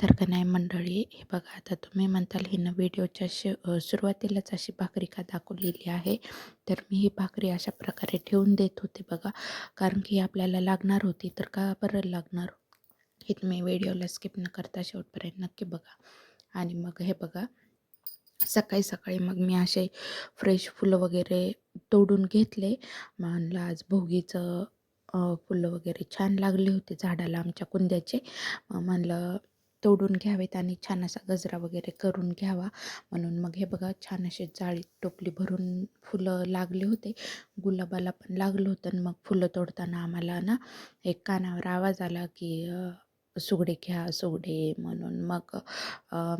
तर का नाही मंडळी, हे बघा आता तुम्ही म्हणताल हिनं व्हिडिओच्या सुरुवातीलाच अशी भाकरी का दाखवलेली आहे. तर मी ही भाकरी अशा प्रकारे ठेवून देत होते बघा, कारण की आपल्याला लागणार होती. तर का बरं लागणार, हे तुम्ही व्हिडिओला स्किप न करता शेवटपर्यंत नक्की बघा. आणि मग हे बघा, सकाळी सकाळी मग मी असे फ्रेश फुलं वगैरे तोडून घेतले. म्हणलं आज भोगीचं फुलं वगैरे छान लागले होते झाडाला आमच्या कुंद्याचे. म्हणलं तोडून घ्यावेत आणि छान असा गजरा वगैरे करून घ्यावा, म्हणून मग हे बघा छान असे जाळीत टोपली भरून फुलं लागले होते. गुलाबाला पण लागलं होतं. आणि मग फुलं तोडताना आम्हाला ना एक कानावर आवाज आला की सुगडे घ्या सुगडे म्हणून. मग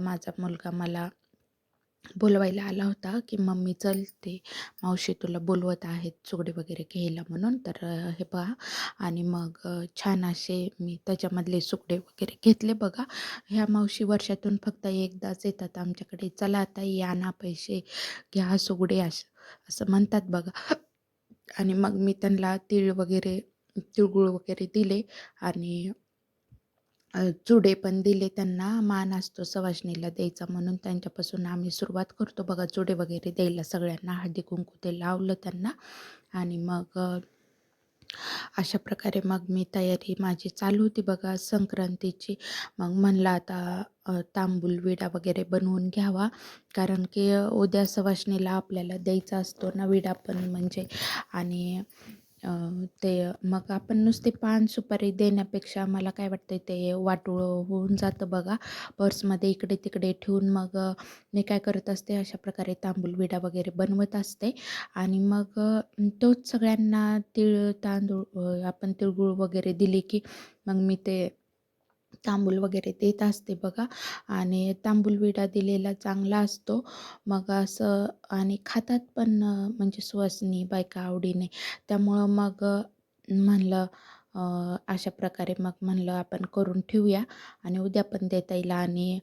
माझा मुलगा मला बोलवायला आला होता की मम्मी चल, ते मावशी तुला बोलवत आहेत सुगडे वगैरे घ्यायला म्हणून. तर हे पहा, आणि मग छान असे मी त्याच्यामधले सुगडे वगैरे घेतले बघा. ह्या मावशी वर्षातून फक्त एकदाच येतात आमच्याकडे. चला आता या ना, पैसे घ्या सुगडे असं म्हणतात बघा. आणि मग मी त्यांना तिळगुळ वगैरे दिले. आणि चुडे पण दिले त्यांना. मान असतो सवाष्णीला द्यायचा म्हणून त्यांच्यापासून आम्ही सुरुवात करतो बघा चुडे वगैरे द्यायला सगळ्यांना. हळदी कुंकू ते लावलं त्यांना. आणि मग अशा प्रकारे मग मी तयारी माझी चालू होती बघा संक्रांतीची. मग म्हणलं आता तांबूल विडा वगैरे बनवून घ्यावा, कारण की उद्या सवाष्णीला आपल्याला द्यायचा असतो ना विडा पण म्हणजे. आणि ते मग आपण नुसते पान सुपारी देण्यापेक्षा मला काय वाटतं ते वाटोळं होऊन जातं बघा पर्समध्ये इकडे तिकडे ठेवून. मग मी काय करत असते, अशा प्रकारे तांबूल विडा वगैरे बनवत असते. आणि मग तोच सगळ्यांना तांदूळ आपण तिळगुळ वगैरे दिली की मग मी ते तांबूल वगैरे देत असते बघा. आणि तांबूल विडा दिलेला चांगला असतो मग असं. आणि खातात पण म्हणजे सुवासिनी बायका आवडीने. त्यामुळं मग म्हणलं अशा प्रकारे मग म्हणलं आपण करून ठेवूया आणि उद्या पण देता येईल. आणि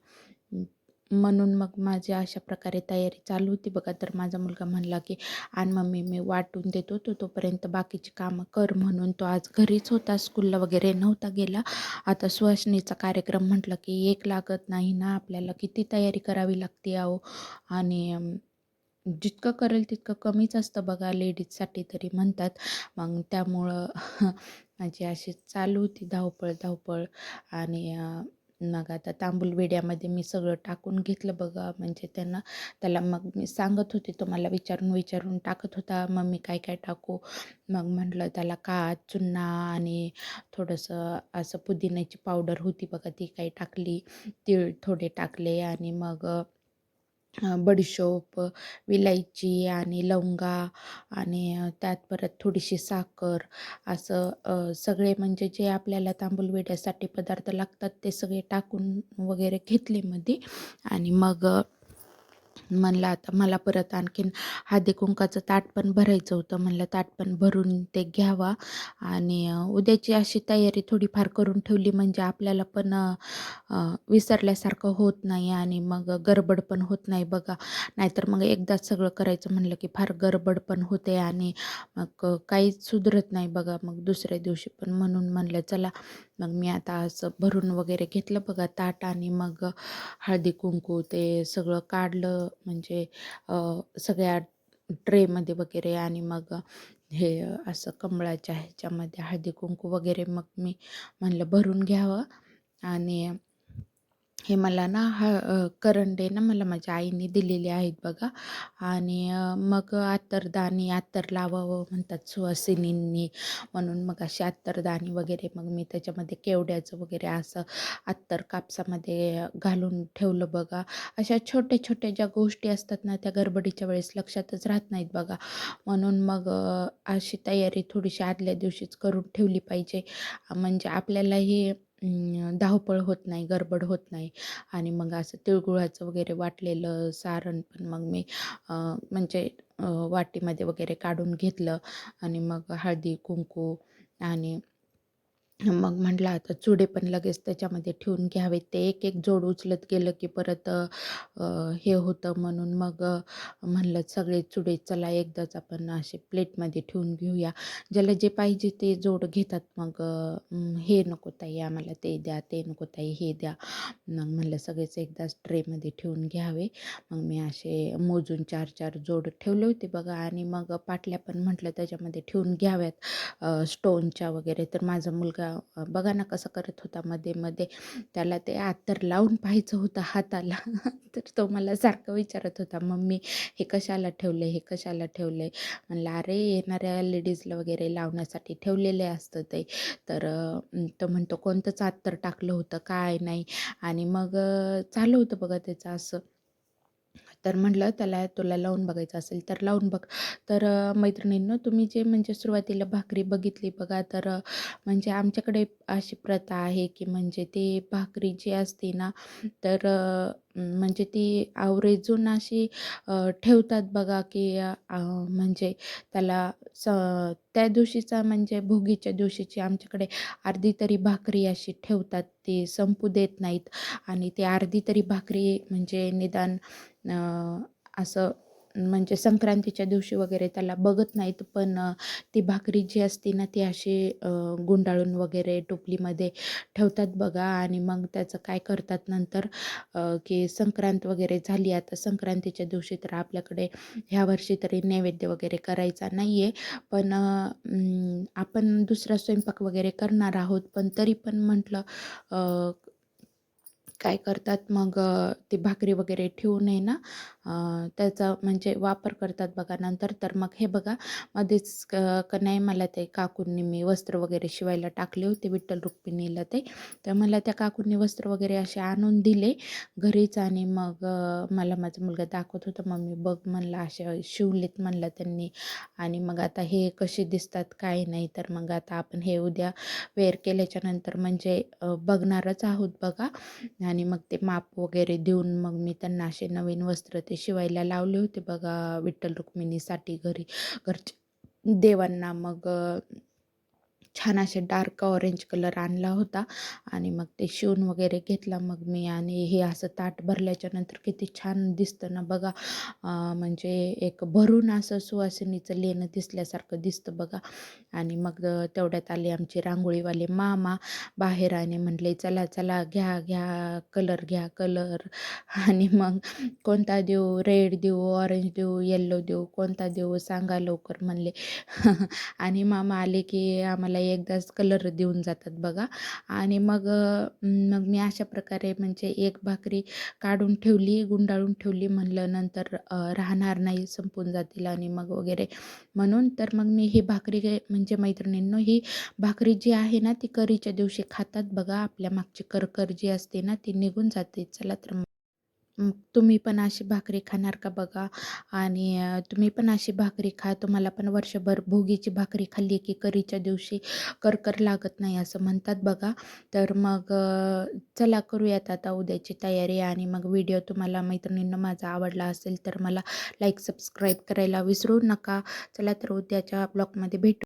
म्हणून मग माझी अशा प्रकारे तयारी चालू होती बघा. तर माझा मुलगा म्हणला की आणि मम्मी मी वाटून देतो, तोपर्यंत बाकीची कामं कर म्हणून. तो आज घरीच होता, स्कूलला वगैरे नव्हता गेला. आता सुहासणीचा कार्यक्रम म्हटलं की एक लागत नाही ना आपल्याला, किती तयारी करावी लागते अहो. आणि जितकं करेल तितकं कमीच असतं बघा लेडीजसाठी तरी म्हणतात. मग त्यामुळं माझी अशी चालू होती धावपळ धावपळ. आणि मग आता तांबूल वेड्यामध्ये मी सगळं टाकून घेतलं बघा. म्हणजे त्याला मग मी सांगत होते, तो मला विचारून विचारून टाकत होता मम्मी काय काय टाकू. मग म्हटलं त्याला चुन्ना आणि थोडंसं असं पुदिन्याची पावडर होती बघा ती काही टाकली, तीळ थोडे टाकले. आणि मग बडीशोप, विलायची आणि लवंगा आणि त्यात परत थोडीशी साखर असं सगळे म्हणजे जे आपल्याला तांबूल वेड्यासाठी पदार्थ लागतात ते सगळे टाकून वगैरे घेतले मध्ये. आणि मग म्हणलं आता मला परत आणखीन हळदी कुंकाचं ताट पण भरायचं होतं. म्हणलं ताट पण भरून ते घ्यावा. आणि उद्याची अशी तयारी थोडीफार करून ठेवली म्हणजे आपल्याला पण विसरल्यासारखं होत नाही आणि मग गडबड पण होत नाही बघा. नाहीतर मग एकदाच सगळं करायचं म्हणलं की फार गडबड पण होते आणि मग काहीच सुधरत नाही बघा मग दुसऱ्या दिवशी पण. म्हणून म्हणलं चला, मग मी आता असं भरून वगैरे घेतलं बघा ताट. आणि मग हळदी कुंकू ते सगळं काढलं म्हणजे सगळ्या ट्रेमध्ये वगैरे. आणि मग हे असं कमळाच्या ह्याच्यामध्ये हळदी कुंकू वगैरे मग मी म्हणलं भरून घ्यावं. आणि हे मला ना करंडे ना मला माझ्या आईने दिलेले आहेत बघा. आणि मग अत्तर लावावं म्हणतात सुवासिनींनी, म्हणून मग अशी अत्तरदाणी वगैरे मग मी त्याच्यामध्ये केवड्याचं वगैरे असं अत्तर कापसामध्ये घालून ठेवलं बघा. अशा छोट्या छोट्या ज्या गोष्टी असतात ना त्या गडबडीच्या वेळेस लक्षातच राहत नाहीत बघा. म्हणून मग अशी तयारी थोडीशी आदल्या दिवशीच करून ठेवली पाहिजे, म्हणजे आपल्यालाही धावपळ होत नाही, गडबड होत नाही. आणि मग असं तिळगुळाचं वगैरे वाटलेलं सारण पण मग मी म्हणजे वाटीमध्ये वगैरे काढून घेतलं. आणि मग हळदी कुंकू आणि मग म्हटलं आता चुडे पण लगेच त्याच्यामध्ये ठेवून घ्यावेत. ते एक एक जोड उचलत गेलं की परत हे होतं म्हणून मग म्हणलं सगळे चुडे चला एकदाच आपण असे प्लेटमध्ये ठेवून घेऊया. ज्याला जे पाहिजे ते जोड घेतात. मग हे नको ताई आम्हाला ते द्या, ते नको ताई हे द्या. मग म्हणलं सगळेच एकदाच ट्रेमध्ये ठेवून घ्यावे. मग मी असे मोजून 4-4 जोड ठेवले होते बघा आणि मग पाटल्या पण म्हटलं त्याच्यामध्ये ठेवून घ्याव्यात स्टोनच्या वगैरे. तर माझा मुलगा बघा ना कसं करत होता मध्ये-मध्ये. त्याला ते अत्तर लावून पाहायचं होतं हाताला. तर तो मला सारखं विचारत होता, "मम्मी हे कशाला ठेवलं हे कशाला ठेवलं म्हणलं, "अरे येणाऱ्या लेडीजला वगैरे लावण्यासाठी ठेवलेले असतं ते." तर तो म्हणतो, "कोणतंच अत्तर टाकलं होतं, काय नाही." आणि मग चालू होतं बघा त्याचं असं. तर म्हटलं त्याला तुला लावून बघायचं असेल तर लावून बघ. तर मैत्रिणींनो तुम्ही जे म्हणजे सुरुवातीला भाकरी बघितली बघा, तर म्हणजे आमच्याकडे अशी प्रथा आहे की म्हणजे ती भाकरी जी असते ना, तर म्हणजे ती आवर्जून अशी ठेवतात बघा की म्हणजे त्याला स त्या दिवशीचा म्हणजे भोगीच्या दिवशीची आमच्याकडे अर्धी तरी भाकरी अशी ठेवतात. ती संपू देत नाहीत आणि ती अर्धी तरी भाकरी म्हणजे निदान असं म्हणजे संक्रांतीच्या दिवशी वगैरे त्याला बघत नाहीत. पण ती भाकरी जी असते ना ती अशी गुंडाळून वगैरे टोपलीमध्ये ठेवतात बघा. आणि मग त्याचं काय करतात नंतर की संक्रांत वगैरे झाली आता संक्रांतीच्या दिवशी तर आपल्याकडे ह्या वर्षी तरी नैवेद्य वगैरे करायचा नाही आहे. पण आपण दुसरा स्वयंपाक वगैरे करणार आहोत. पण तरी पण म्हटलं काय करतात मग ती भाकरी वगैरे ठेवू नये ना त्याचा म्हणजे वापर करतात बघा नंतर. तर मग हे बघा मध्येच का नाही मला ते काकूंनी मी वस्त्र वगैरे शिवायला टाकले होते विठ्ठल रुक्मिणीला ते. तर मला त्या काकूंनी वस्त्र वगैरे असे आणून दिले घरीच. आणि मग मला माझा मुलगा दाखवत होता, मम्मी बघ म्हणलं असे शिवलेत म्हणलं त्यांनी. आणि मग आता हे कसे दिसतात काय नाही. तर मग आता आपण हे उद्या वेअर केल्याच्या नंतर म्हणजे बघणारच आहोत बघा. आणि मग ते माप वगैरे देऊन मग मी त्यांना असे नवीन वस्त्र ते शिवायला लावले होते बघा विठ्ठल रुक्मिणीसाठी घरच्या देवांना. मग छान असे डार्क ऑरेंज कलर आणला होता आणि मग ते शिवून वगैरे घेतला मग मी. आणि हे असं ताट भरल्याच्या नंतर किती छान दिसतं ना बघा. म्हणजे एक भरून असं सुवासिनीचं लेणं दिसल्यासारखं दिसतं बघा. आणि मग तेवढ्यात आले आमचे रांगोळीवाले मामा बाहेर आणि म्हटले चला चला घ्या घ्या कलर घ्या कलर. आणि मग कोणता देऊ, रेड देऊ, ऑरेंज देऊ, येल्लो देऊ, कोणता देऊ सांगा लवकर म्हणले. आणि मामा आले की आम्हाला एकदाच कलर देऊन जातात बघा. आणि मग मग मी अशा प्रकारे म्हणजे एक भाकरी काढून ठेवली गुंडाळून ठेवली. म्हणलं नंतर राहणार नाही संपून जातील आणि मग वगैरे म्हणून. तर मग मी ही भाकरी म्हणजे मैत्रिणींनो ही भाकरी जी आहे ना ती करीच्या दिवशी खातात बघा. आपल्या मागची करकर जी असते ना ती निघून जाते. चला तर तुम्ही पण अशी भाकरी खाणार का बघा. आणि तुम्ही पण अशी भाकरी खा. तुम्हाला पण वर्षभर भोगीची भाकरी खाल्ली की करीच्या दिवशी करकर लागत नाही असं म्हणतात बघा. तर मग चला करूयात आता उद्याची तयारी. आणि मग व्हिडिओ तुम्हाला मैत्रिणींना माझा आवडला असेल तर मला लाईक सबस्क्राईब करायला विसरू नका. चला तर उद्याच्या ब्लॉगमध्ये भेटू.